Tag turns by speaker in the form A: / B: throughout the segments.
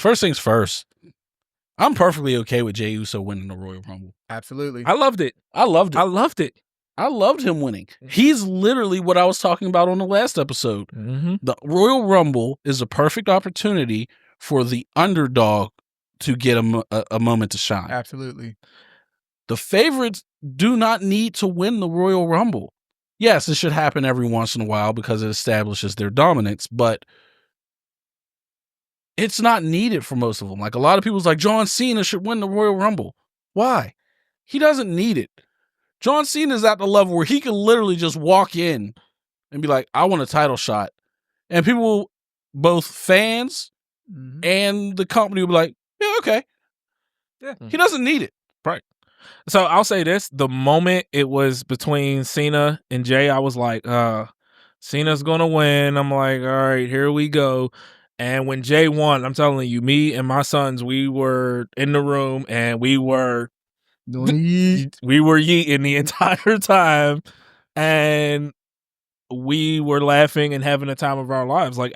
A: First things first. I'm perfectly okay with Jey Uso winning the Royal Rumble.
B: Absolutely.
C: I loved it.
A: I loved it.
C: I loved it.
A: I loved him winning. He's literally what I was talking about on the last episode.
C: Mm-hmm.
A: The Royal Rumble is a perfect opportunity for the underdog to get a moment to shine.
B: Absolutely.
A: The favorites do not need to win the Royal Rumble. Yes, it should happen every once in a while because it establishes their dominance, but it's not needed for most of them. Like a lot of people's like, John Cena should win the Royal Rumble. Why? He doesn't need it. John Cena is at the level where he can literally just walk in and be like, I want a title shot. And people, both fans and the company will be like, yeah, okay.
B: Yeah.
A: He doesn't need it.
C: Right. So I'll say this. The moment it was between Cena and Jay, I was like, Cena's going to win. I'm like, all right, here we go. And when Jay won, I'm telling you, me and my sons, we were in the room and we were yeeting the entire time. And we were laughing and having the time of our lives. Like,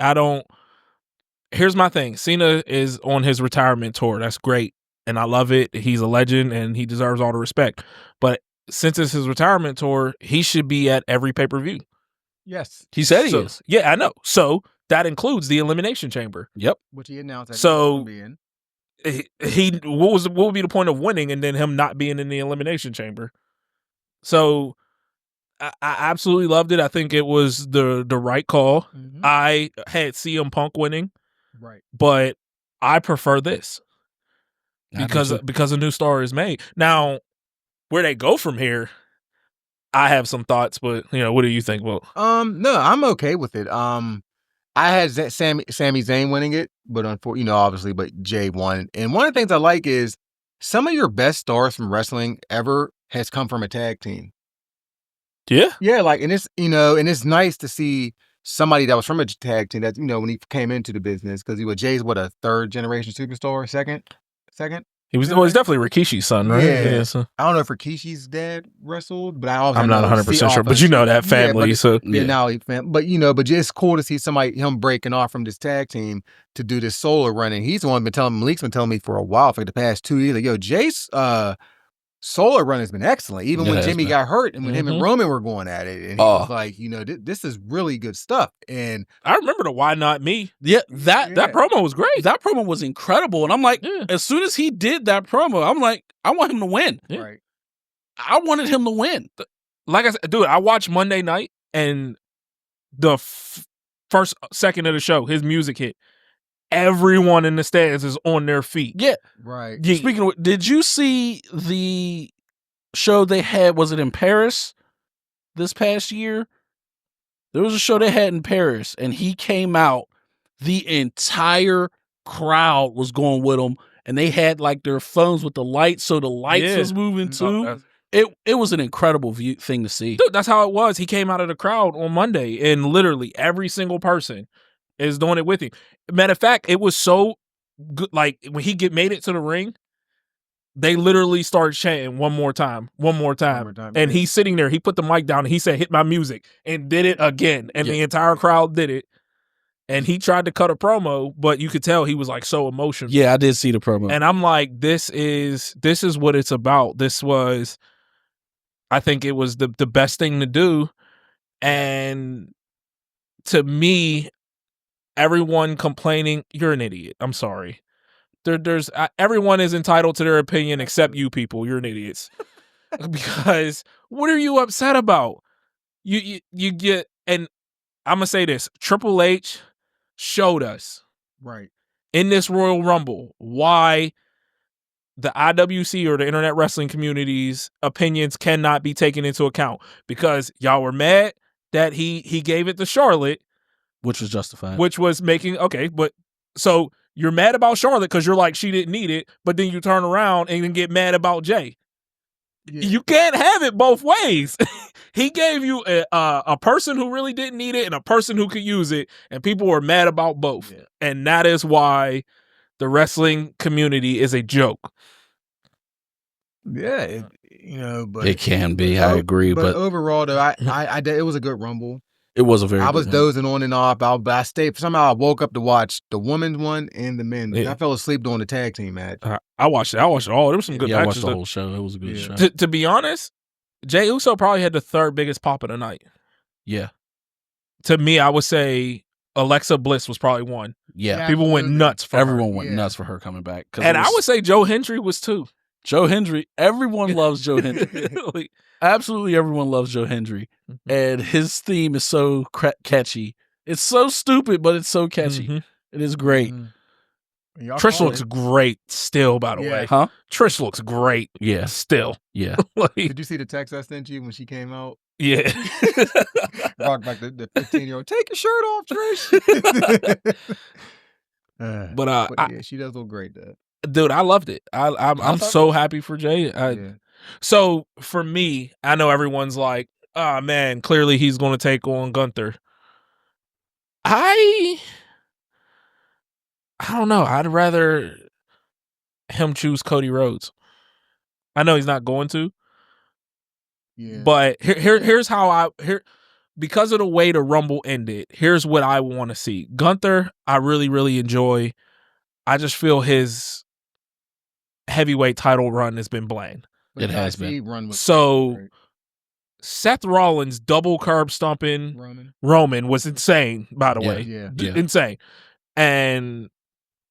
C: here's my thing. Cena is on his retirement tour. That's great. And I love it. He's a legend and he deserves all the respect. But since it's his retirement tour, he should be at every pay-per-view.
B: Yes.
A: He said he is.
C: Yeah, I know. So that includes the Elimination Chamber.
A: Yep.
B: Which he announced that
C: so
B: he was
C: he what would be the point of winning and then him not being in the Elimination Chamber? So I absolutely loved it. I think it was the right call.
B: Mm-hmm.
C: I had CM Punk winning.
B: Right.
C: But I prefer this. Because a new star is made. Now, where they go from here, I have some thoughts, but what do you think? Well,
B: no, I'm okay with it. I had Sami Zayn winning it, but unfortunately, obviously, but Jay won. And one of the things I like is some of your best stars from wrestling ever has come from a tag team.
C: Yeah,
B: yeah, like, and it's and it's nice to see somebody that was from a tag team that when he came into the business, because Jay's a third generation superstar, second.
C: He was definitely Rikishi's son, right?
B: Yeah.
C: So.
B: I don't know if Rikishi's dad wrestled, but
C: I'm not 100% sure. But that family,
B: now he but it's cool to see him breaking off from this tag team to do this solo run. And he's the one Malik's been telling me for a while, for the past 2 years, like, Jay's solo run has been excellent. Even when Jimmy got hurt and when him and Roman were going at it, and he was like, this is really good stuff. And
C: I remember the Why Not Me.
A: Yeah, that
C: promo was great.
A: That promo was incredible. And I'm like, as soon as he did that promo, I'm like, I want him to win.
C: Yeah.
B: Right.
A: I wanted him to win.
C: Like I said, dude, I watched Monday night and the first second of the show, his music hit. Everyone in the stands is on their feet.
A: Yeah.
B: Right.
A: Yeah. Speaking of, did you see the show they had? Was it in Paris this past year? There was a show they had in Paris, and he came out. The entire crowd was going with him, and they had like their phones with the lights, so the lights was moving too. It was an incredible thing to see.
C: Dude, that's how it was. He came out of the crowd on Monday, and literally every single person is doing it with him. Matter of fact, it was so good. Like when he made it to the ring, they literally started chanting one more time. And he's sitting there. He put the mic down and he said, "Hit my music," and did it again. And the entire crowd did it. And he tried to cut a promo, but you could tell he was like so emotional.
A: Yeah, I did see the promo.
C: And I'm like, this is what it's about. I think it was the best thing to do. And to me, everyone complaining, you're an idiot. I'm sorry. There's everyone is entitled to their opinion except you people. You're an idiots. Because what are you upset about? You get, and I'm gonna say this: Triple H showed us
B: right
C: in this Royal Rumble why the IWC or the internet wrestling community's opinions cannot be taken into account, because y'all were mad that he gave it to Charlotte,
A: which was justified,
C: which was making but so you're mad about Charlotte because you're like, she didn't need it, but then you turn around and then get mad about Jay. Yeah. You can't have it both ways. He gave you a person who really didn't need it and a person who could use it, and people were mad about both. Yeah. And that is why the wrestling community is a joke.
B: Yeah, but
A: it can be. I agree, but
B: overall, though, I it was a good Rumble.
A: It was a very
B: I
A: good
B: was
A: one.
B: dozing on and off. But I stayed. Somehow I woke up to watch the women's one and the men's.
C: Yeah.
B: I fell asleep during the tag team match.
C: I watched it. I watched it all. There was some good
A: Yeah, I watched
C: matches.
A: the whole show. It was a good show.
C: To be honest, Jey Uso probably had the third biggest pop of the night.
A: Yeah.
C: To me, I would say Alexa Bliss was probably one.
A: Yeah.
C: People went nuts for her.
A: Everyone went nuts for her coming back.
C: And I would say Joe Hendry was too.
A: Joe Hendry. Everyone loves Joe Hendry.
C: Like,
A: absolutely everyone loves Joe Hendry. And his theme is so catchy. It's so stupid, but it's so catchy. It is great.
C: Trish looks great still, by the way.
A: Huh?
C: Trish looks great.
A: Yeah.
C: Still.
A: Yeah.
C: Like,
B: Did you see the text I sent you when she came out?
C: yeah.
B: Rock back the 15-year-old. Take your shirt off, Trish.
C: But
B: yeah, she does look great, though.
C: Dude, I loved it. I'm so happy for Jay. So for me, I know everyone's like, "Oh man, clearly he's going to take on Gunther." I don't know. I'd rather him choose Cody Rhodes. I know he's not going to.
B: Yeah.
C: But here's how because of the way the Rumble ended, here's what I want to see. Gunther, I really, really enjoy. I just feel his heavyweight title run has been bland.
A: It has been.
B: Run was
C: So
B: great.
C: Seth Rollins double curb stomping Roman was insane, by the way.
B: Yeah.
C: Insane. And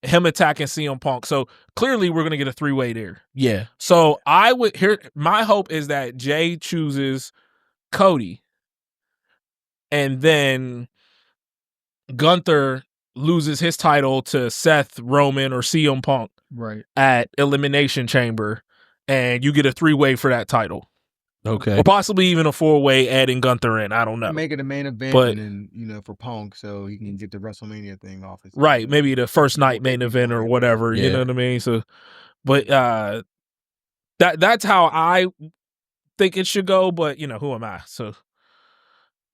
C: him attacking CM Punk. So clearly we're going to get a 3-way there.
A: Yeah.
C: So my hope is that Jay chooses Cody and then Gunther loses his title to Seth, Roman, or CM Punk at Elimination Chamber, and you get a 3-way for that title.
A: Okay.
C: Or possibly even a 4-way adding Gunther in. I don't know.
B: Make it a main event
C: But,
B: and then, for Punk so he can get the WrestleMania thing off his
C: right. Maybe the first night main event or whatever.
A: Yeah.
C: You know what I mean? So, but that's how I think it should go. But, who am I? So,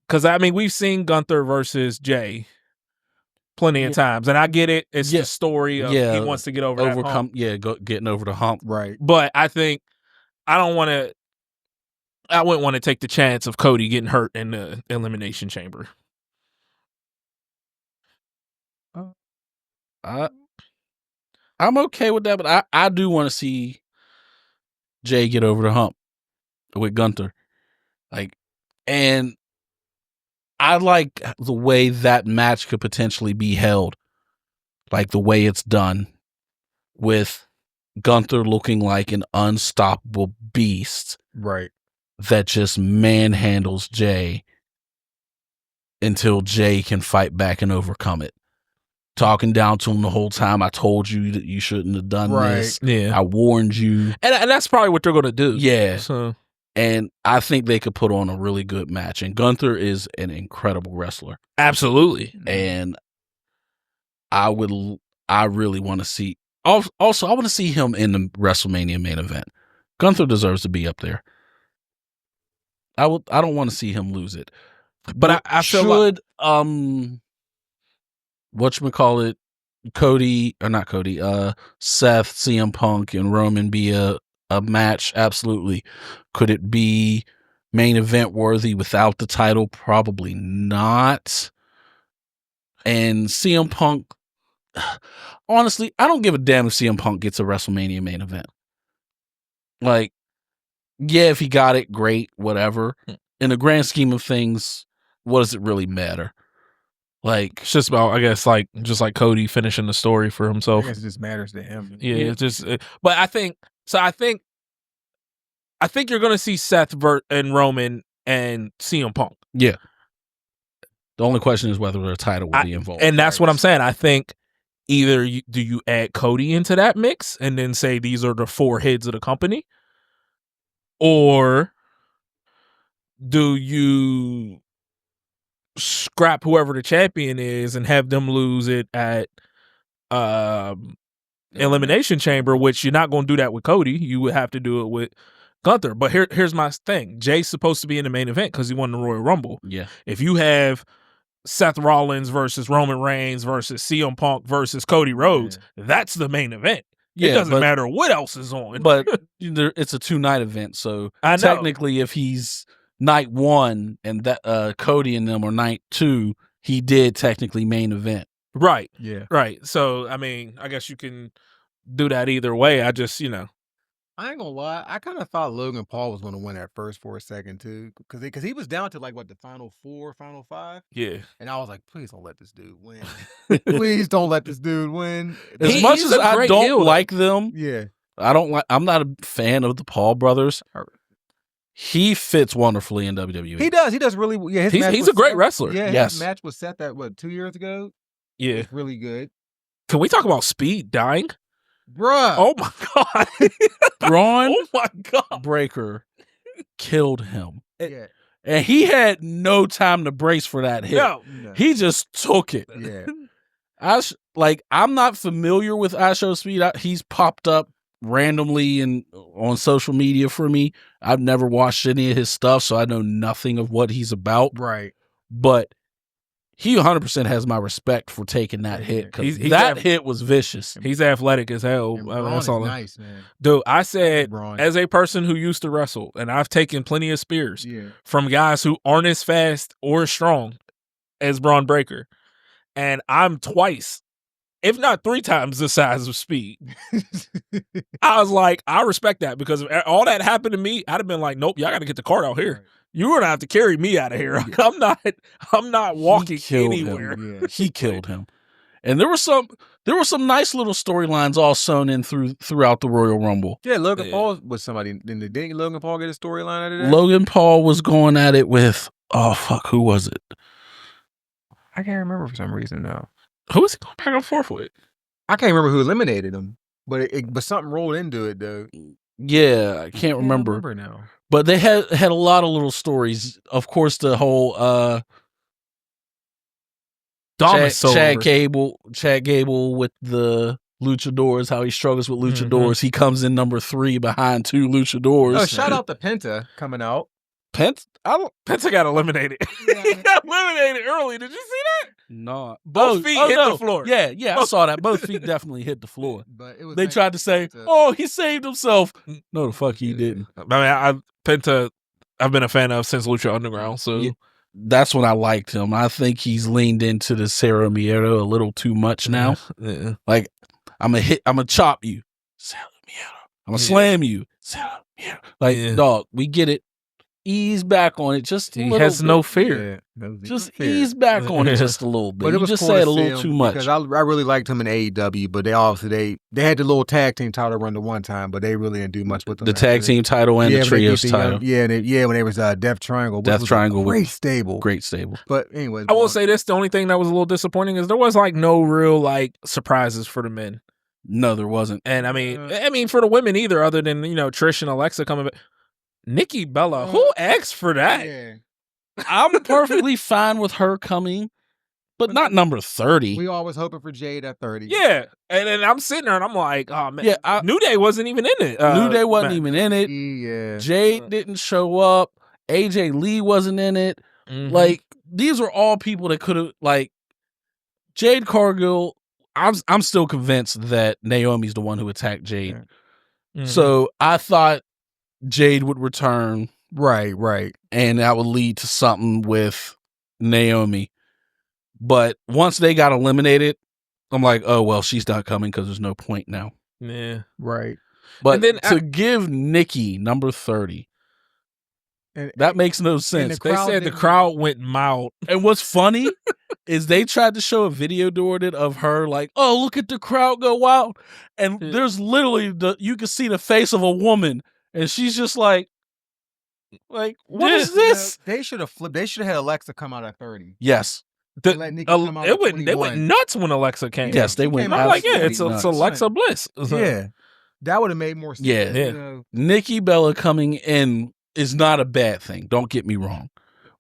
C: because, I mean, we've seen Gunther versus Jay plenty of times. And I get it. It's the story of he wants to get over that hump.
A: Yeah, getting over the hump.
B: Right.
C: But I think I wouldn't want to take the chance of Cody getting hurt in the Elimination Chamber.
A: I'm okay with that, but I do want to see Jay get over the hump with Gunther. And I like the way that match could potentially be held. Like the way it's done with Gunther looking like an unstoppable beast.
B: Right.
A: That just manhandles Jay until Jay can fight back and overcome it. Talking down to him the whole time. I told you that you shouldn't have done this.
C: Yeah.
A: I warned you.
C: And that's probably what they're going to do.
A: Yeah.
C: So.
A: And I think they could put on a really good match. And Gunther is an incredible wrestler.
C: Absolutely.
A: And I really want to see. Also, I want to see him in the WrestleMania main event. Gunther deserves to be up there. I don't want to see him lose it. But I feel like whatchamacallit, Cody, or not Cody, Seth, CM Punk, and Roman be a match? Absolutely. Could it be main event worthy without the title? Probably not. And CM Punk, honestly, I don't give a damn if CM Punk gets a WrestleMania main event. Like, yeah, if he got it, great, whatever. In the grand scheme of things, what does it really matter? Like,
C: it's just about, I guess, just like Cody finishing the story for himself.
B: I guess it just matters to him.
C: Yeah, it's just. But I think you're going to see Seth and Roman and CM Punk.
A: Yeah. The only question is whether the title will be involved.
C: And that's what I'm saying. I think either do you add Cody into that mix and then say these are the 4 heads of the company, or do you scrap whoever the champion is and have them lose it at Elimination Chamber, which you're not going to do that with Cody. You would have to do it with Gunther. But here's my thing. Jay's supposed to be in the main event because he won the Royal Rumble.
A: Yeah.
C: If you have Seth Rollins versus Roman Reigns versus CM Punk versus Cody Rhodes, that's the main event. It doesn't matter what else is on.
A: But it's a 2-night event, so technically if he's night 1 and that Cody and them, or night 2, he did technically main event.
C: Right.
B: Yeah.
C: Right. So, I mean, I guess you can do that either way. I just,
B: I ain't gonna lie. I kind of thought Logan Paul was gonna win at first for a second too, because he was down to like what, the final 4, final 5,
C: yeah.
B: and I was like, please don't let this dude win. Please don't let this dude win.
A: As much
C: he's
A: as
C: a
A: I
C: great
A: don't
C: heel, though.
A: like them,
B: Yeah.
A: I'm not a fan of the Paul brothers. He fits wonderfully in WWE.
B: He does. He does really. Yeah, his match
C: He's
B: with
C: a great
B: Seth-
C: wrestler.
B: Yeah,
A: Yes.
B: his match was Seth that 2 years ago.
C: Yeah.
B: It's really good,
C: Can we talk about Speed dying?
B: bruh.
C: Oh my God.
A: Braun
C: Oh my God.
A: Breaker killed him.
B: Yeah,
A: And he had no time to brace for that hit.
C: No.
A: He just took it.
B: yeah.
A: I'm not familiar with Isho Speed. He's popped up randomly and on social media for me. I've never watched any of his stuff, so I know nothing of what he's about.
B: Right.
A: But he 100% has my respect for taking that hit, because
C: He's
A: that hit was vicious.
C: He's athletic as hell.
B: And
C: I mean,
B: Braun
C: that's
B: is
C: all.
B: nice, man.
C: Dude, I said,
B: Braun.
C: as a person who used to wrestle, and I've taken plenty of spears
B: Yeah.
C: from guys who aren't as fast or as strong as Braun Breaker, and I'm twice, if not 3 times the size of Speed. I was like, I respect that, because if all that happened to me, I'd have been like, nope, y'all got to get the cart out here.
B: Right.
C: You're gonna have to carry me out of here.
B: Yeah.
C: I'm not walking
A: killed
C: anywhere.
A: him.
B: Yeah.
A: He killed him. And there were some nice little storylines all sewn in throughout the Royal Rumble.
B: Yeah, Logan
C: Yeah.
B: Paul was somebody. Didn't Logan Paul get a storyline out of that?
A: Logan Paul was going at it with, who was it?
B: I can't remember for some reason now.
C: Who is he going back and forth with?
B: I can't remember who eliminated him, but but something rolled into it though.
A: Yeah, I can't remember.
B: Now.
A: But they had a lot of little stories. Of course, the whole
C: Dom is so
A: Chad
C: over.
A: Gable with the luchadors, how he struggles with luchadors. He comes in number 3 behind 2 luchadors.
B: Oh, shout out to Penta coming out.
C: Penta got eliminated.
B: Yeah.
C: He got eliminated early. Did you see that?
A: No,
C: Both feet hit the floor.
A: Yeah, I saw that. Both feet definitely hit the floor.
B: But it was
A: They
B: nice
A: tried to say,
B: Penta.
A: "Oh, he saved himself." No, the fuck he didn't.
C: I mean, Penta, I've been a fan of since Lucha Underground. So
A: Yeah. That's when I liked him. I think he's leaned into the Sarah Miedo a little too much now.
C: Yeah.
A: Like, I'm gonna chop you, Sarah Miedo. I'm gonna slam you, Sarah Miedo. Like,
C: Yeah.
A: dog, we get it. Ease back on it just a
C: He
A: little
C: has
A: bit.
C: no fear.
B: Yeah, no
A: Just
B: fear.
A: ease back on it just a little bit.
B: But it
A: You
B: was
A: just
B: cool to
A: said a
B: see
A: little
B: him
A: too much.
B: because I really liked him in AEW, but they obviously they had the little tag team title run the one time, but they really didn't do much with them.
A: The
B: after
A: tag
B: that.
A: team title and
B: Yeah,
A: the
B: when they
A: trios
B: beat the
A: title.
B: when they was Death Triangle. which
A: Death
B: was a
A: Triangle was
B: great stable.
A: Great stable.
B: But anyways,
C: I will say this: the only thing that was a little disappointing is there was like no real like surprises for the men,
A: No, there wasn't.
C: and I mean for the women either, other than Trish and Alexa coming back. Nikki Bella, who asked for that?
B: Yeah.
A: I'm perfectly fine with her coming, but not number 30.
B: We always hoping for Jade at 30.
C: Yeah, and then I'm sitting there and I'm like, oh man,
A: Yeah,
C: New Day wasn't even in it.
A: New Day wasn't
C: man.
A: even in it.
B: Yeah.
A: Jade didn't show up. AJ Lee wasn't in it.
C: Mhm.
A: Like, these are all people that could have, like, Jade Cargill. I'm still convinced that Naomi's the one who attacked Jade.
B: Yeah.
C: Mhm.
A: So I thought Jade would return,
B: Right.
A: and that would lead to something with Naomi. But once they got eliminated, I'm like, oh, well, she's not coming because there's no point now.
C: yeah,
B: Right.
A: But
C: And then
A: to give Nikki number 30,
B: And
A: that makes no sense.
B: the
C: they
B: crowd
C: said the
B: didn't-
C: crowd went mild.
A: And what's funny is they tried to show a video during it of her like, oh, look at the crowd go wild. And
C: Yeah.
A: there's literally you can see the face of a woman, and she's just like what is this?
B: They should have flipped. They should have had Alexa come out at 30.
A: Yes.
B: Let Nikki come out
C: They
B: at
C: went
B: 21.
C: nuts when Alexa came.
A: Yes, they
B: she
A: went
B: came
C: I'm
B: out
C: like, yeah,
A: absolutely
C: it's
A: nuts.
C: Alexa Bliss.
B: Yeah. That would have made more sense.
A: Yeah.
C: Yeah.
B: You know?
A: Nikki Bella coming in is not a bad thing. Don't get me wrong.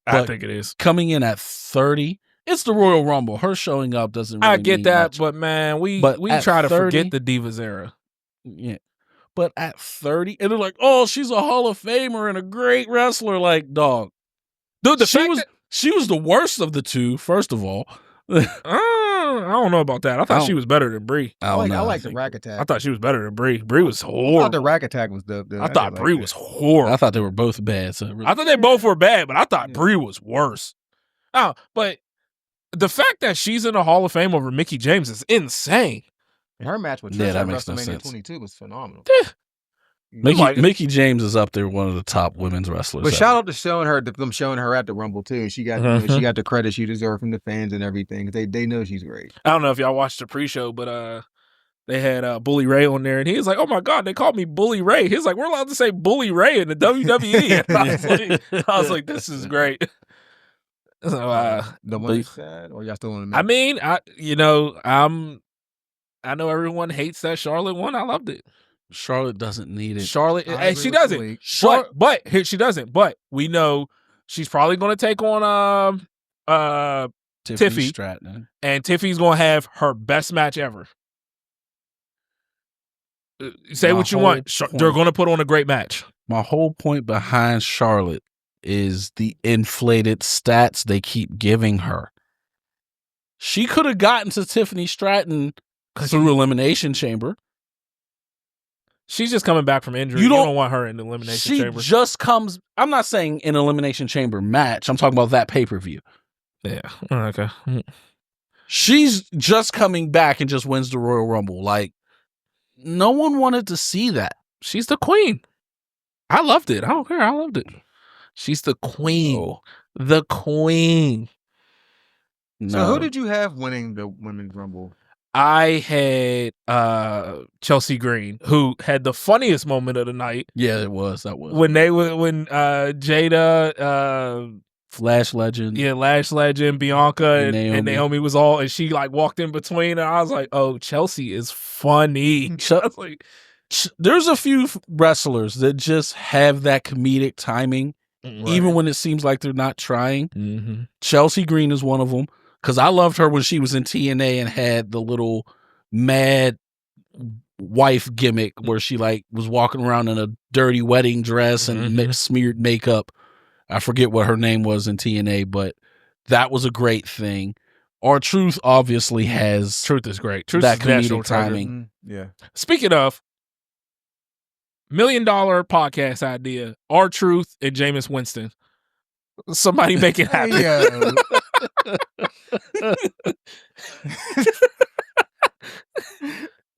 C: I
A: But
C: think it is.
A: coming in at 30, it's the Royal Rumble. Her showing up doesn't really
C: I get
A: mean
C: that,
A: much.
C: but man, we
A: But at
C: try to
A: 30
C: forget the Divas era.
A: Yeah. But at 30, and they're like, oh, she's a Hall of Famer and a great wrestler. Like, dog.
C: Dude, the
A: she
C: fact
A: was
C: that-
A: she was the worst of the two, first of all.
C: I don't know about that. I thought she was better than Brie.
A: I don't know.
B: I like the Rack Attack.
C: I thought she was better than Brie. Brie was horrible.
B: I thought the Rack Attack was dope.
C: I thought Brie was horrible.
A: I thought they were both bad. So
C: I thought they both were bad, but I thought Brie was worse. Oh, but the fact that she's in the Hall of Fame over Mickie James is insane.
B: Her match with
A: Yeah,
B: Trish
A: that
B: at
A: makes no
B: WrestleMania
A: sense.
B: 22 was phenomenal.
A: Mickie James is up there, one of the top women's wrestlers.
B: But shout out to them showing her at the Rumble too. She got she got the credit she deserved from the fans and everything. They know she's great.
C: I don't know if y'all watched the pre-show, but they had Bully Ray on there, and he was like, "Oh my God, they called me Bully Ray." He's like, "We're allowed to say Bully Ray in the WWE." And I was like, "This is great." So,
B: the one sad, or y'all still on the
C: I mean, I know everyone hates that Charlotte one. I loved it.
A: Charlotte doesn't need it.
C: Charlotte, and she doesn't. But here she doesn't. But we know she's probably going to take on Tiffany
A: Stratton,
C: and Tiffany's going to have her best match ever. Say what you want. They're going to put on a great match.
A: My whole point behind Charlotte is the inflated stats they keep giving her. She could have gotten to Tiffany Stratton through Elimination Chamber.
C: She's just coming back from injury. You don't want her in the Elimination Chamber.
A: She just comes. I'm not saying an Elimination Chamber match. I'm talking about that pay-per-view.
C: Yeah. Okay.
A: She's just coming back and just wins the Royal Rumble. Like, no one wanted to see that.
C: She's the queen. I loved it. I don't care. I loved it. She's the queen. Oh. The queen.
B: No. So who did you have winning the Women's Rumble?
C: I had Chelsea Green, who had the funniest moment of the night.
A: Yeah, it was. That was
C: when Jada,
A: Lash Legend,
C: Lash Legend, Bianca, and Naomi was all, and she like walked in between, and I was like, "Oh, Chelsea is funny." Like,
A: there's a few wrestlers that just have that comedic timing, even when it seems like they're not trying.
C: Mm-hmm.
A: Chelsea Green is one of them. Because I loved her when she was in TNA and had the little mad wife gimmick where she like was walking around in a dirty wedding dress and smeared makeup. I forget what her name was in TNA, but that was a great thing. R-Truth obviously has...
C: Truth is great.
A: Truth that comedic timing.
B: Mm-hmm. Yeah.
C: Speaking of, $1 million podcast idea, R-Truth and Jameis Winston. Somebody make it happen.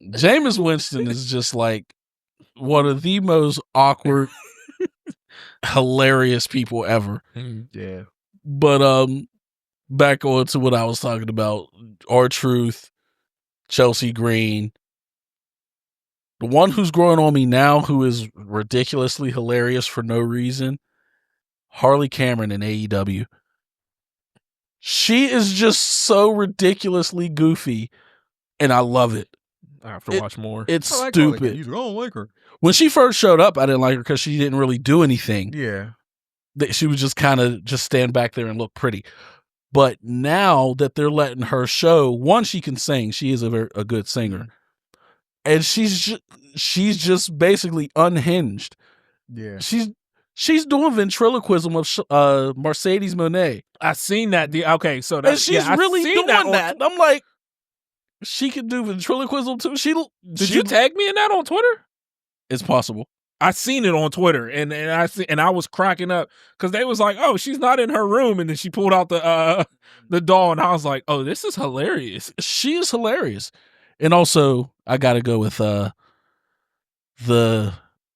A: Jameis Winston is just like one of the most awkward, hilarious people ever.
B: Yeah.
A: But back on to what I was talking about. R-Truth, Chelsea Green. The one who's growing on me now, who is ridiculously hilarious for no reason, Harley Cameron in AEW. She is just so ridiculously goofy, and I love it.
C: I have to watch more.
A: It's stupid.
B: I don't like her.
A: When she first showed up, I didn't like her because she didn't really do anything.
B: Yeah.
A: She would just kind of just stand back there and look pretty. But now that they're letting her show, one, she can sing. She is a good singer. And she's just basically unhinged.
B: Yeah.
A: She's doing ventriloquism of Mercedes Moné.
C: I seen that. Okay, so
A: that's, and she's really doing that. I'm like, she can do ventriloquism too.
C: Did you tag me in that on Twitter?
A: It's possible.
C: I seen it on Twitter, and I was cracking up because they was like, "Oh, she's not in her room," and then she pulled out the doll, and I was like, "Oh, this is hilarious."
A: She is hilarious, and also I got to go with the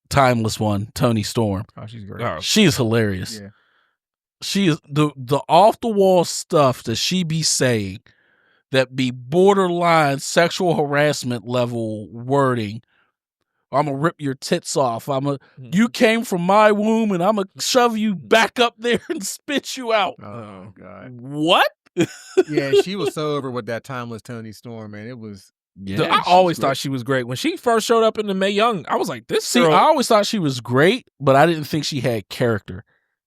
A: timeless one, Toni Storm.
B: Oh, she's great.
A: Oh, she's hilarious.
B: Yeah.
A: She is the off the wall stuff that she be saying that be borderline sexual harassment level wording. I'm gonna rip your tits off. You came from my womb and I'm gonna shove you back up there and spit you out.
B: Oh God.
A: What?
B: Yeah, she was so over with that timeless Toni Storm, man. It was.
C: Yeah, I always thought she was great. When she first showed up in the Mae Young, I was like, this girl.
A: I always thought she was great, but I didn't think she had character.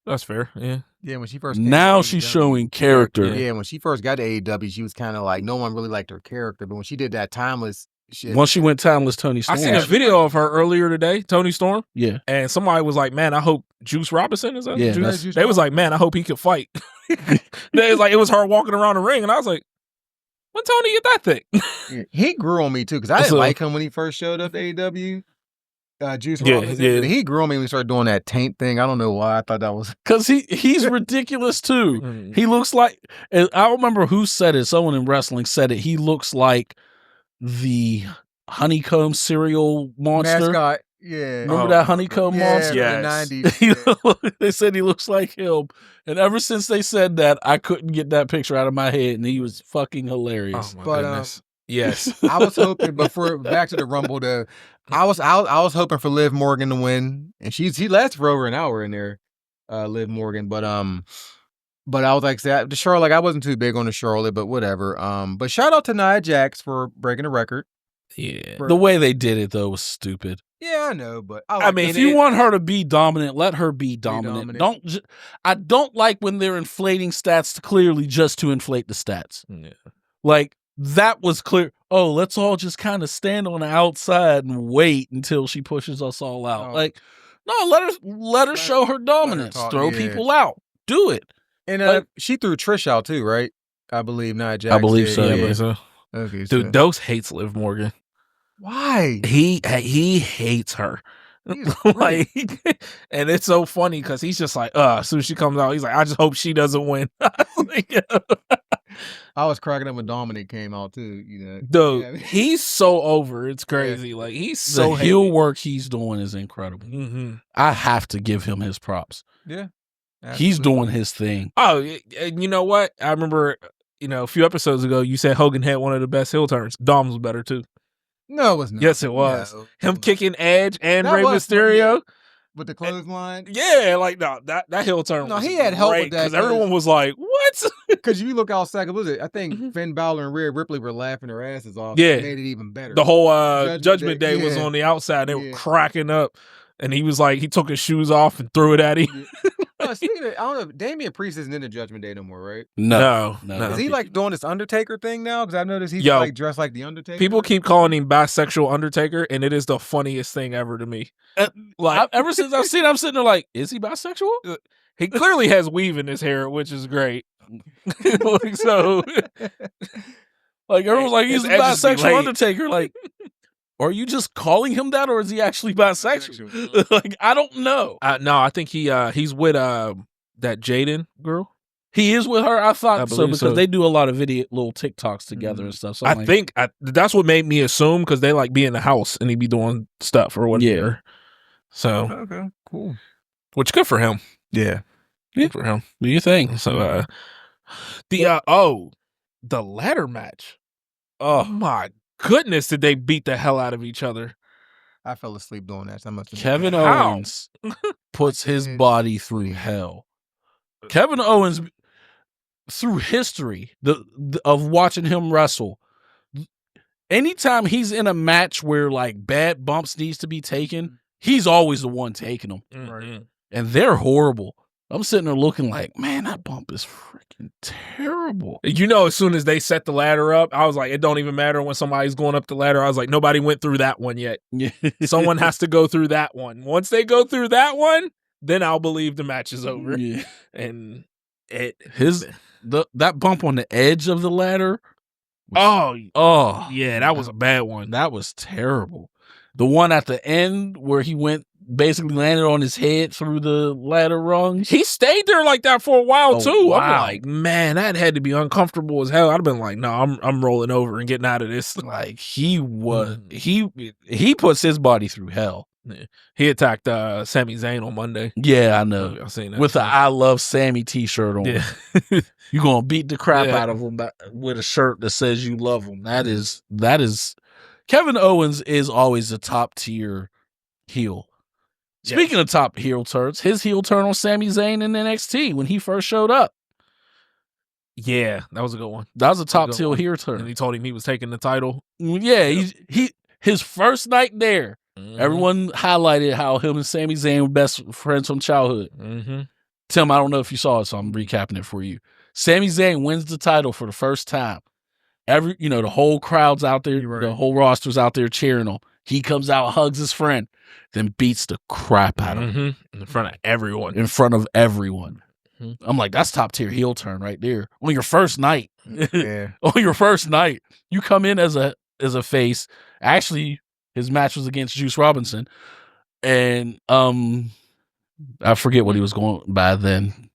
C: That's fair. Yeah.
B: Yeah, when she first
A: now she's showing character.
B: Yeah, when she first got to AEW, she was kind of like, no one really liked her character. But when she did that timeless shit.
A: Once she went timeless Toni Storm.
C: I seen a video of her earlier today, Toni Storm.
A: Yeah.
C: And somebody was like, man, I hope Juice Robinson is that?
A: Yeah.
C: Juice? They was like, man, I hope he could fight. They was like, it was her walking around the ring. And I was like, When Tony get that thick?
B: Yeah, he grew on me too because I didn't
C: So-
B: like him when he first showed up to AEW. Juice
C: Yeah,
B: Robinson.
C: yeah.
B: He grew on me when he started doing that taint thing. I don't know why. I thought that was
A: Because he's ridiculous too.
C: Mm.
A: He looks like, and I don't remember who said it. Someone in wrestling said it. He looks like the honeycomb cereal monster.
B: mascot. Yeah.
A: Remember
C: Oh,
A: that honeycomb
B: yeah,
A: monster?
C: Yes.
B: in the 90s.
A: They said he looks like him. And ever since they said that, I couldn't get that picture out of my head, and he was fucking hilarious.
C: Oh my
B: But,
C: goodness. Yes.
B: I was hoping back to the Rumble I was hoping for Liv Morgan to win, and she lasted for over an hour in there, Liv Morgan. But I was like that the Charlotte. I wasn't too big on the Charlotte, but whatever. But shout out to Nia Jax for breaking a record.
C: Yeah.
A: The way they did it though was stupid.
B: Yeah, I know, but
C: I mean,
A: If you want her to be dominant, let her be
B: dominant.
A: dominant. I don't like when they're inflating stats clearly just to inflate the stats.
C: Yeah.
A: Like that was clear. Oh, let's all just kind of stand on the outside and wait until she pushes us all out.
B: Oh.
A: Like, no, let her show her dominance.
B: talk,
A: Throw
B: yeah.
A: people out. Do it.
B: and
A: like-
B: she threw Trish out too, right? I believe Nia Jax.
A: I believe
B: did,
A: so,
C: Yeah,
A: yeah.
C: but so.
B: Okay, so
C: Dude, Dose hates Liv Morgan.
B: why?
C: He hates her.
B: He's
C: Like, and it's so funny because he's just like, as soon as she comes out, he's like, I just hope she doesn't win. Like,
B: I was cracking up when Dominic came out too.
C: dude,
B: Yeah.
C: he's so over. It's crazy. Like, he's so
A: The heel work he's doing is incredible.
C: Mm-hmm.
A: I have to give him his props.
B: Yeah,
A: He's
B: absolutely.
A: doing his thing.
C: Oh, and you know what? I remember, a few episodes ago, you said Hogan had one of the best heel turns. Dom's was better too.
B: No, it was not.
C: Yes, it was.
B: No.
C: Him kicking Edge and
B: That
C: Rey
B: was funny.
C: Mysterio.
B: with the clothesline.
C: Yeah, like no, that heel turn.
B: No,
C: was
B: he had help with
C: great,
B: that,
C: 'cause everyone was like, "What?"
B: Because you look outside, what was it? I think
C: Mhm.
B: Finn Balor and Rhea Ripley were laughing their asses off.
C: Yeah.
B: It made it even better.
C: The whole
B: Judgment
C: Judgment
B: Day,
C: Day was
B: yeah.
C: on the outside. They were
B: Yeah.
C: cracking up, and he was like, he took his shoes off and threw it at him.
B: Speaking of, I don't know, Damian Priest isn't in the Judgment Day no more, right?
C: No.
B: Is he like doing this Undertaker thing now? Because I've noticed he's
C: Yo,
B: like dressed like the Undertaker.
C: People keep calling him bisexual Undertaker, and it is the funniest thing ever to me. Like
A: Ever since I've seen, I'm sitting there like, is he bisexual?
C: he clearly has weave in his hair, which is great. Like, so,
A: Like everyone's like, he's
C: His
A: a
C: edges be
A: bisexual
C: late.
A: Undertaker. Like, are you just calling him that, or is he actually bisexual? Like, I don't know.
C: no, I think he's with that Jaden girl.
A: He is with her. I
C: I
A: thought so
C: believe
A: because
C: so.
A: they do a lot of little TikToks together and stuff. So I'm
C: I
A: like,
C: think that's what made me assume because they like be in the house and he be doing stuff or whatever.
A: Yeah.
C: So,
B: Okay, cool.
C: which good for him.
B: Yeah.
C: Good for him.
A: do you think?
C: So, the ladder match. Oh my goodness, did they beat the hell out of each other?
B: I fell asleep doing that. So I must have
A: Kevin
C: How?
A: Owens puts his
B: did.
A: body through hell. Kevin Owens, through history of watching him wrestle, anytime he's in a match where like bad bumps needs to be taken, he's always the one taking them,
C: Mhm.
A: and they're horrible. I'm sitting there looking like, man, that bump is freaking terrible.
C: You know, as soon as they set the ladder up, I was like, it don't even matter when somebody's going up the ladder. I was like, nobody went through that one yet.
A: Yeah.
C: Someone has to go through that one. Once they go through that one, then I'll believe the match is over.
A: Yeah.
C: And it
A: that bump on the edge of the ladder.
C: oh yeah, that was a bad one.
A: That was terrible. The one at the end where he basically landed on his head through the ladder rungs.
C: He stayed there like that for a while
A: Oh,
C: too. I'm
A: wow.
C: like, man, that had to be uncomfortable as hell. I'd have been like, no, I'm rolling over and getting out of this.
A: Like he he puts his body through hell.
C: He attacked Sami Zayn on Monday.
A: Yeah, I know.
C: I've seen that.
A: With the I Love Sammy t-shirt on.
C: yeah.
A: You're gonna beat the crap
C: Yeah.
A: out of him with a shirt that says you love him. That is Kevin Owens is always a top tier heel.
C: Yeah.
A: Speaking of top heel turns, his heel turn on Sami Zayn in NXT when he first showed up.
C: Yeah, that was a good one.
A: That was a top
C: good
A: tier
C: one.
A: heel
C: And
A: turn.
C: he told him he was taking the title.
A: Yeah, he his first night there.
C: Mhm.
A: Everyone highlighted how him and Sami Zayn were best friends from childhood.
C: Mhm.
A: Tim, I don't know if you saw it, so I'm recapping it for you. Sami Zayn wins the title for the first time. The whole crowd's out there,
B: You're right.
A: the whole roster's out there cheering him. He comes out, hugs his friend, then beats the crap out of him
C: Mhm. In front of everyone.
A: in front of everyone.
C: Mhm.
A: I'm like, that's top tier heel turn right there on your first night.
B: Yeah.
A: On your first night, you come in as a face. Actually, his match was against Juice Robinson, and I forget what he was going by then,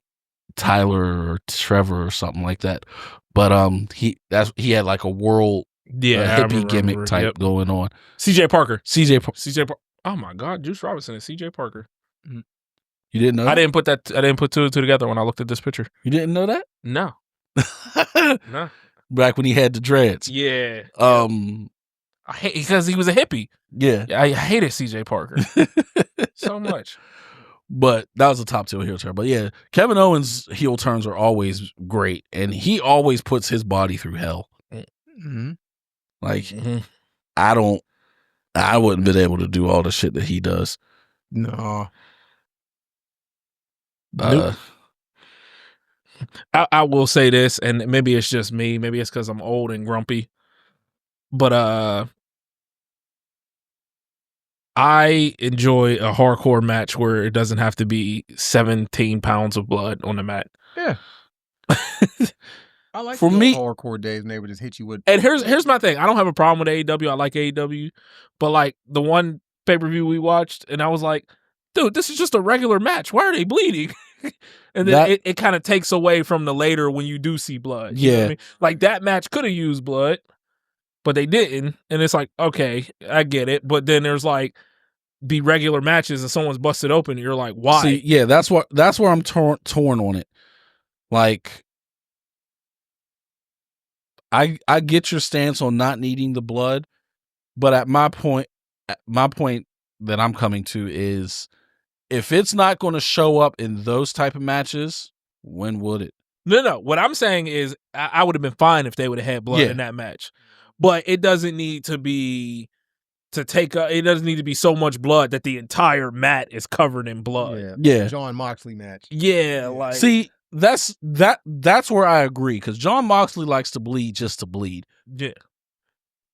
A: Tyler or Trevor or something like that. But he had like a world hippie gimmick type going on.
C: CJ Parker.
A: Oh
C: my God, Juice Robinson and CJ Parker.
A: You didn't know?
C: I didn't put two and two together when I looked at this picture.
A: You didn't know that?
C: No. No.
A: Back when he had the dreads.
C: Yeah.
A: I
C: hate because he was a hippie.
A: Yeah.
C: I hated CJ Parker so much.
A: But that was a top tier heel turn. But yeah, Kevin Owens' heel turns are always great, and he always puts his body through hell.
B: Mm-hmm.
A: Like, I wouldn't been able to do all the shit that he does.
B: No.
C: Nope. I will say this, and maybe it's just me. Maybe it's because I'm old and grumpy. But I enjoy a hardcore match where it doesn't have to be 17 pounds of blood on the mat.
B: Yeah. I like
A: for me
B: hardcore days when they would just hit you with.
C: And here's my thing. I don't have a problem with AEW. I like AEW, but like the one pay-per-view we watched, and I was like, dude, this is just a regular match. Why are they bleeding? And then it kind of takes away from the later when you do see blood. You know what I mean? Like that match could have used blood, but they didn't. And it's like, okay, I get it. But then there's like the regular matches and someone's busted open. And you're like, why?
A: See, yeah, that's where I'm torn on it. Like, I get your stance on not needing the blood, but at my point that I'm coming to is, if it's not going to show up in those type of matches, when would it?
C: No. What I'm saying is I would have been fine if they would have had blood in that match. But it doesn't need to be it doesn't need to be so much blood that the entire mat is covered in blood.
B: Yeah. John Moxley match.
C: Yeah, like,
A: see, that's where I agree, because John Moxley likes to bleed just to bleed.
C: Yeah.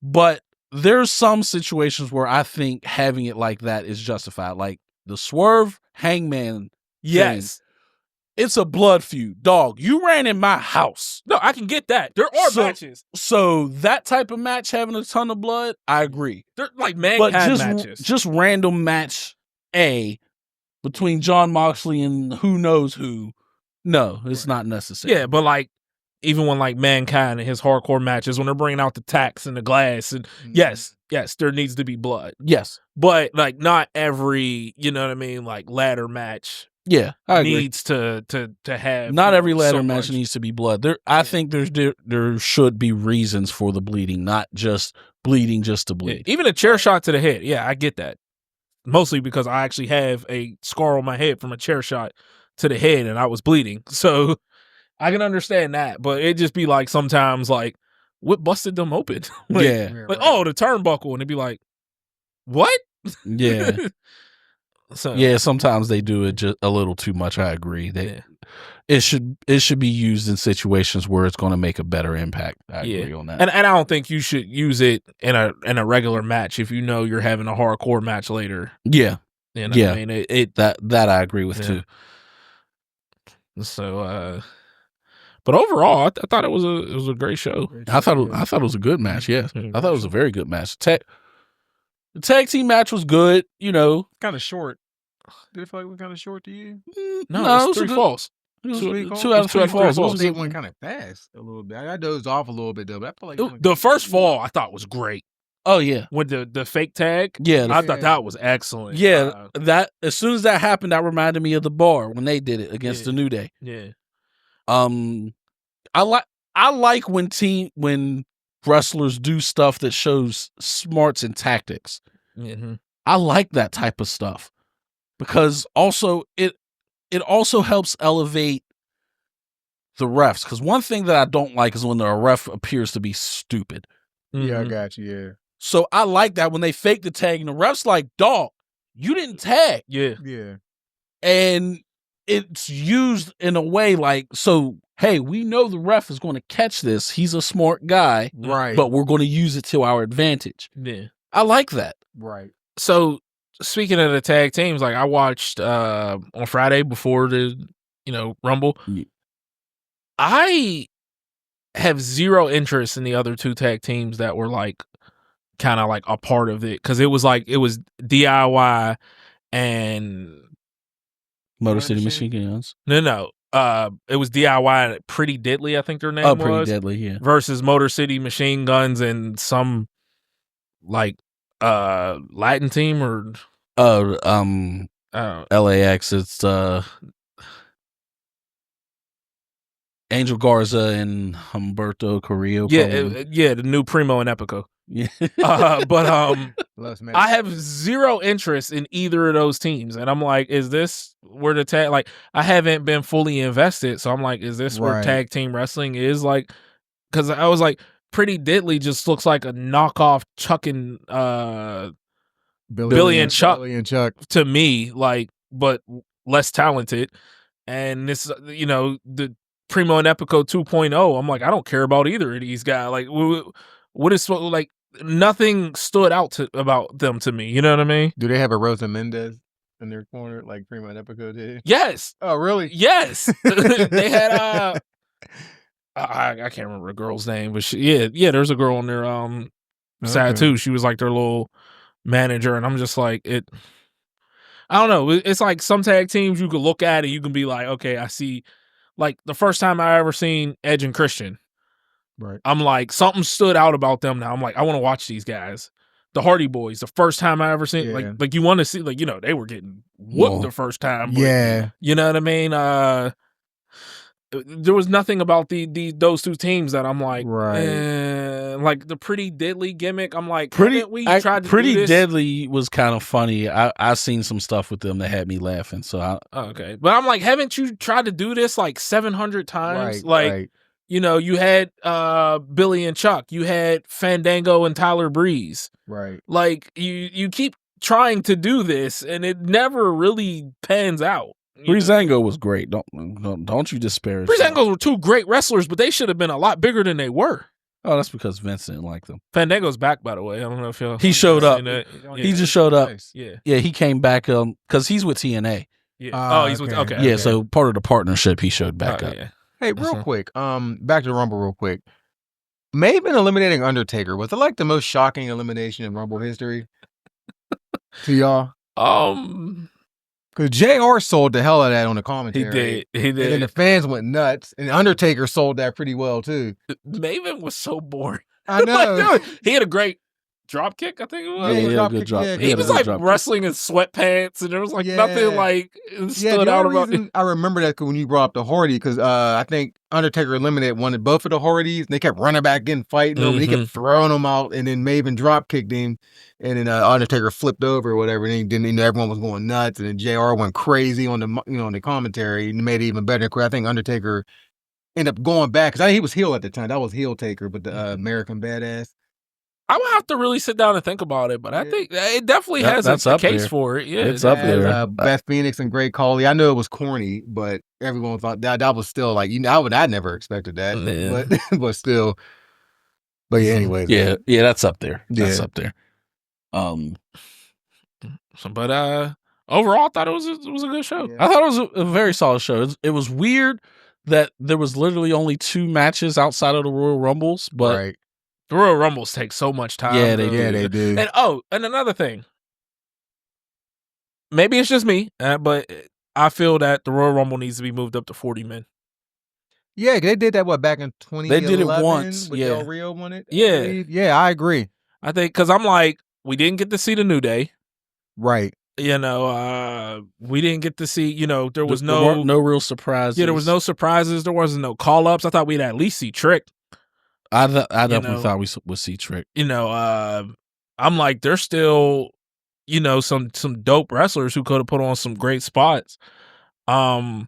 A: But there's some situations where I think having it like that is justified. Like the Swerve Hangman.
C: Yes.
A: Thing. It's a blood feud. Dog, you ran in my house.
C: No, I can get that. There are matches.
A: So that type of match having a ton of blood, I agree.
C: They're like mankind matches.
A: Just random match A between John Moxley and who knows who. No, it's not necessary.
C: Yeah, but like even when like Mankind and his hardcore matches, when they're bringing out the tacks and the glass, and yes, there needs to be blood.
A: Yes.
C: But like not every, you know what I mean, like ladder match.
A: Yeah, I agree.
C: Needs to have.
A: Not every ladder match needs to be blood. I think there should be reasons for the bleeding, not just bleeding just to bleed.
C: Yeah, even a chair shot to the head. Yeah, I get that. Mostly because I actually have a scar on my head from a chair shot to the head, and I was bleeding. So I can understand that, but it just be like sometimes like, what busted them open? Like, oh, the turnbuckle, and it'd be like, what?
A: Yeah.
C: So
A: yeah, sometimes they do it just a little too much. I agree. It should be used in situations where it's going to make a better impact. I agree on that.
C: And I don't think you should use it in a regular match if you know you're having a hardcore match later.
A: Yeah.
C: You know, I mean,
A: that I agree with too.
C: So but overall, I thought it was a great show.
A: I thought it was a good match. Yeah, I thought it was a very good match. The tag team match was good. You know,
B: kind of short. Did it feel like it was kind of short to you?
C: No, it was 3 falls.
A: It was 2 out of 3 falls.
B: It went kind of fast a little bit. I dozed off a little bit though, but I feel like
C: the first fall I thought was great.
A: Oh yeah,
C: with the fake tag.
A: Yeah,
C: I thought that was excellent.
A: Yeah, that as soon as that happened, that reminded me of the Bar when they did it against the New Day.
C: Yeah.
A: I like when wrestlers do stuff that shows smarts and tactics.
C: Mm-hmm.
A: I like that type of stuff because also it also helps elevate the refs. Because one thing that I don't like is when a ref appears to be stupid.
B: Mm-hmm. Yeah, I got you. Yeah.
A: So I like that when they fake the tag and the ref's like, "Dog, you didn't tag."
C: Yeah.
B: Yeah.
A: And it's used in a way like, so, hey, we know the ref is going to catch this. He's a smart guy.
B: Right.
A: But we're going to use it to our advantage.
C: Yeah.
A: I like that.
B: Right.
C: So speaking of the tag teams, like I watched on Friday before the, Rumble.
A: Yeah.
C: I have zero interest in the other 2 tag teams that were like kind of like a part of it, because it was DIY and
A: Motor City Machine Guns.
C: no, it was DIY and Pretty Deadly, I think their name
A: Oh,
C: was.
A: Pretty Deadly, yeah.
C: Versus Motor City Machine Guns and some like Latin team or
A: LAX. It's Angel Garza and Humberto Carrillo.
C: Yeah, the new Primo and Epico.
A: Yeah.
C: But
B: I
C: I have zero interest in either of those teams, and I'm like, is this where the tag? Like, I haven't been fully invested, so I'm like, is this where
B: Right.
C: tag team wrestling is? Like, because I was like, Pretty Deadly just looks like a knockoff chucking Billy and Chuck to me, like, but less talented. And this, the Primo and Epico 2.0, I'm like, I don't care about either of these guys. Like, what is like? Nothing stood out about them to me. You know what I mean?
B: Do they have a Rosa Mendez in their corner like Primo and Epico did?
C: Yes.
B: Oh, really?
C: Yes. They had I can't remember the girl's name, but there's a girl in there sad too. She was like their little manager, and I'm just like, I don't know. It's like some tag teams you could look at and you can be like, okay, I see. Like the first time I ever seen Edge and Christian,
B: right?
C: I'm like, something stood out about them. Now I'm like, I want to watch these guys. The Hardy Boys, the first time I ever seen, like you want to see, like, they were getting whooped the first time. But, you know what I mean? There was nothing about those 2 teams that I'm like, like the Pretty Deadly gimmick. I'm like, Pretty
A: Deadly was kind of funny. I seen some stuff with them that had me laughing. So
C: okay, but I'm like, haven't you tried to do this like 700 times?
B: Right.
C: You had Billy and Chuck, you had Fandango and Tyler Breeze.
B: Right.
C: Like you keep trying to do this and it never really pans out.
A: Breezango was great. Don't you disparage.
C: Breezangos were 2 great wrestlers, but they should have been a lot bigger than they were.
A: Oh, that's because Vince didn't like them.
C: Fandango's back, by the way. I don't know if
A: he showed up. He just showed up.
B: Nice.
C: Yeah,
A: he came back because he's with TNA.
C: Yeah. He's with okay.
A: Yeah, so part of the partnership, he showed back up.
C: Yeah.
B: Hey, real quick. Back to the Rumble, real quick. Maven eliminating Undertaker, was it like the most shocking elimination in Rumble history to y'all? Because JR sold the hell out of that on the commentary.
C: He did.
B: And then the fans went nuts. And Undertaker sold that pretty well, too.
C: Maven was so boring.
B: I know.
C: Like, dude, he had a great drop kick, I think it was.
A: Yeah, he had a good drop.
C: He was like wrestling in sweatpants, and there was like nothing like stood out about it.
B: I remember that when you brought up the Hardy, because I think Undertaker eliminated both of the Hardys, and they kept running back and fighting them, and he kept throwing them out, and then Maven drop kicked him, and then Undertaker flipped over or whatever, and then everyone was going nuts, and then JR went crazy on the commentary, and made it even better. I think Undertaker ended up going back because he was heel at the time. That was heel Taker, but the American Badass.
C: I would have to really sit down and think about it, but I think it definitely has a case for it. Yeah,
A: it's up there.
B: Beth Phoenix and Great Khali. I know it was corny, but everyone thought that was still like, I never expected that, but still. But yeah, anyways.
A: Yeah, that's up there. That's up there.
C: But overall, I thought it was a good show.
A: Yeah. I thought it was a very solid show. It was weird that there was literally only 2 matches outside of the Royal Rumbles, but
C: the Royal Rumbles take so much time.
A: Yeah, they do.
C: And another thing, maybe it's just me, but I feel that the Royal Rumble needs to be moved up to 40 men.
B: Yeah, they did that back in 2011?
A: They did it once.
B: Del Rio won it.
C: Yeah,
B: I agree.
C: I think because I'm like, we didn't get to see the New Day,
B: right?
C: We didn't get to see. There was no
A: real surprises.
C: Yeah, there was no surprises. There wasn't no call ups. I thought we'd at least see Trick.
A: I definitely thought we would see Trick.
C: I'm like, there's still, some dope wrestlers who could have put on some great spots. I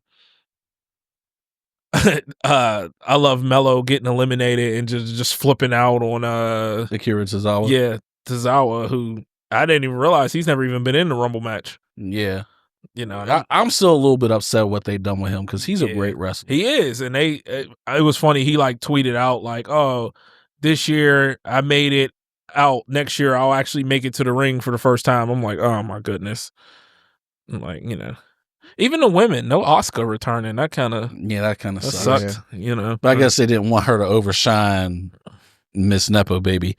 C: love Mello getting eliminated and just flipping out on
A: Akira Tozawa.
C: Yeah, Tozawa, who I didn't even realize he's never even been in the Rumble match.
A: Yeah. I'm still a little bit upset what they done with him because he's a great wrestler.
C: He is, and it was funny. He like tweeted out like, "Oh, this year I made it out. Next year I'll actually make it to the ring for the first time." I'm like, "Oh my goodness!" I'm like, Even the women, no Oscar returning. That kind of
A: sucked.
C: sucked. You know,
A: but I guess they didn't want her to overshine Miss Nepo baby.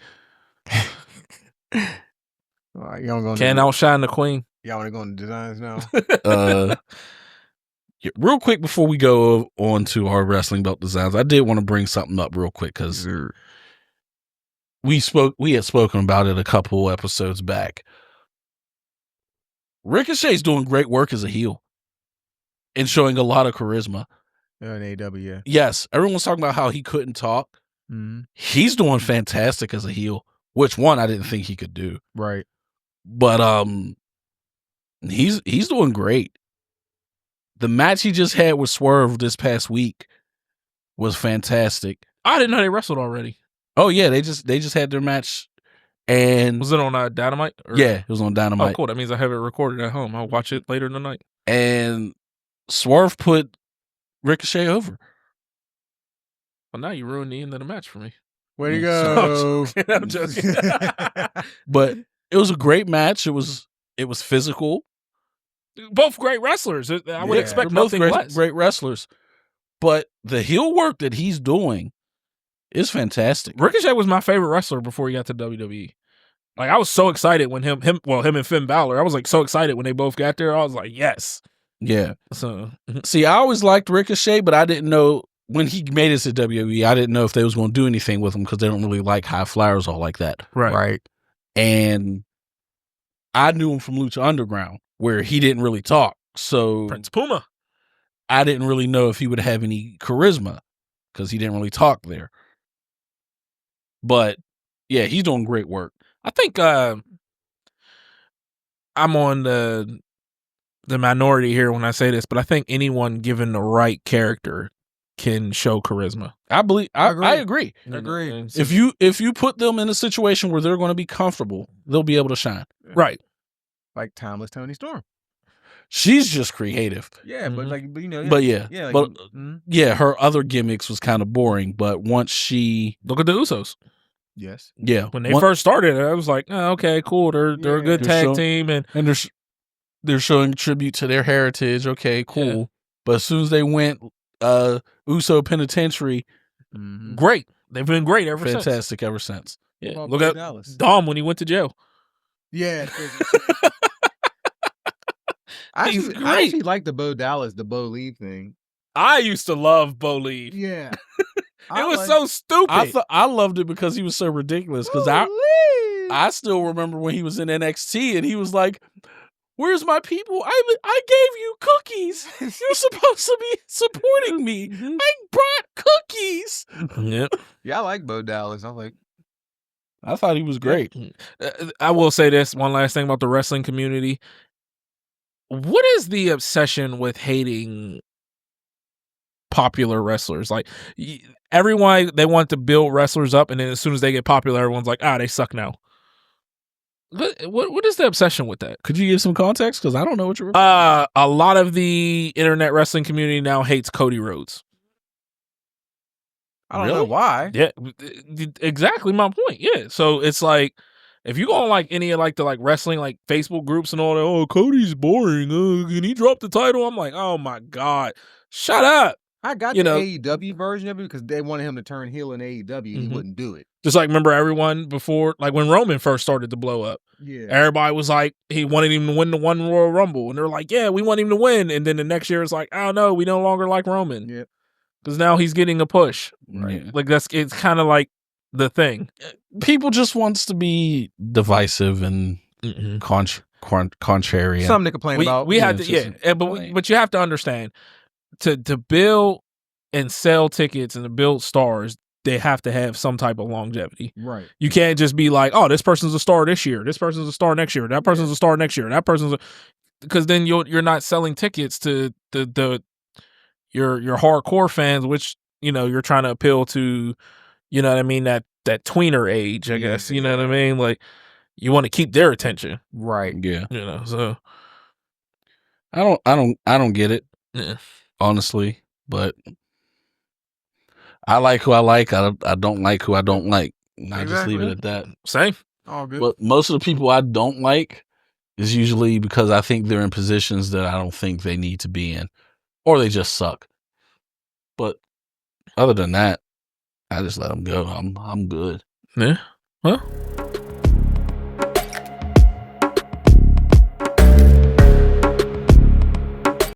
C: Can't outshine the queen.
B: Y'all want to go into designs now?
A: Real quick before we go on to our wrestling belt designs, I did want to bring something up real quick because we had spoken about it a couple episodes back. Ricochet's doing great work as a heel and showing a lot of charisma.
B: In AW, yeah.
A: Yes, everyone's talking about how he couldn't talk.
B: Mm-hmm.
A: He's doing fantastic as a heel, which one I didn't think he could do.
B: Right.
A: But he's doing great. The match he just had with Swerve this past week was fantastic.
C: I didn't know they wrestled already.
A: Oh yeah, they just had their match, and
C: was it on Dynamite?
A: Yeah, it was on Dynamite.
C: Oh, cool. That means I have it recorded at home. I'll watch it later in the night.
A: And Swerve put Ricochet over.
C: Well, now you ruined the end of the match for me.
B: Way to go!
C: I'm joking.
A: But it was a great match. It was physical.
C: Both great wrestlers. I would expect nothing less.
A: Great wrestlers. But the heel work that he's doing is fantastic.
C: Ricochet was my favorite wrestler before he got to WWE. Like, I was so excited when him and Finn Balor, I was like so excited when they both got there. I was like, yes.
A: Yeah.
C: So
A: see, I always liked Ricochet, but I didn't know when he made it to WWE, I didn't know if they was going to do anything with him because they don't really like high flyers all like that.
C: Right.
A: And I knew him from Lucha Underground, where he didn't really talk. So
C: Prince Puma.
A: I didn't really know if he would have any charisma because he didn't really talk there. But yeah, he's doing great work.
C: I think I'm on the minority here when I say this, but I think anyone given the right character can show charisma.
A: I agree.
B: I agree.
A: If you put them in a situation where they're going to be comfortable, they'll be able to shine.
B: Yeah.
C: Right.
B: Like Timeless Toni Storm.
A: She's just creative.
B: Yeah, but you know.
A: But yeah.
B: Yeah,
A: but yeah, her other gimmicks was kind of boring. But once she
C: look at the Usos.
B: Yes.
A: Yeah.
C: When they first started, I was like, oh, okay, cool. They're a good tag team, and
A: they're showing tribute to their heritage. Okay, cool. Yeah. But as soon as they went Uso Penitentiary,
C: great. They've been great ever since.
A: Fantastic ever since.
C: Yeah. Look at Dallas. Dom when he went to jail.
B: Yeah. I actually like the Bo Dallas, the Bo Lee thing.
C: I used to love Bo Lee.
B: Yeah.
C: It was so stupid.
A: I loved it because he was so ridiculous. Because I still remember when he was in NXT and he was like, "Where's my people? I gave you cookies. You're supposed to be supporting me. I brought cookies."
C: Yep.
B: Yeah, I like Bo Dallas.
A: I thought he was great.
C: I will say this one last thing about the wrestling community. What is the obsession with hating popular wrestlers? Like, everyone, they want to build wrestlers up, and then as soon as they get popular, everyone's like, they suck now. What is the obsession with that?
A: Could you give some context? Because I don't know what you're
C: a lot of the internet wrestling community now hates Cody Rhodes.
B: I don't know why.
C: Yeah, exactly my point. Yeah, so it's like, if you go on like any of like the like wrestling like Facebook groups and all that, oh, Cody's boring. Can he drop the title? I'm like, oh my God, shut up.
B: I got the AEW version of it because they wanted him to turn heel in AEW. He wouldn't do it.
C: Just like, remember everyone before, like when Roman first started to blow up.
B: Yeah.
C: Everybody was like, he wanted him to win the one Royal Rumble. And they're like, yeah, we want him to win. And then the next year it's like, oh no, we no longer like Roman.
B: Yep.
C: Because now he's getting a push.
A: Right.
C: Like it's kind of like the thing.
A: People just wants to be divisive and contrarian.
B: Something to complain about.
C: We had to, but you have to understand, to build and sell tickets and to build stars, they have to have some type of longevity.
B: Right.
C: You can't just be like, oh, this person's a star this year, this person's a star next year, that person's a star next year, that person's because then you're not selling tickets to your hardcore fans, which you're trying to appeal to, you know what I mean, that tweener age, I guess. You know what I mean? Like, you want to keep their attention.
B: Right.
A: Yeah.
C: So
A: I don't get it.
C: Yeah.
A: Honestly, but I like who I like. I don't like who I don't like. I just leave it at that.
C: Same.
B: All good.
A: But most of the people I don't like is usually because I think they're in positions that I don't think they need to be in, or they just suck. But other than that, I just let them go. I'm good.
C: Yeah. Well,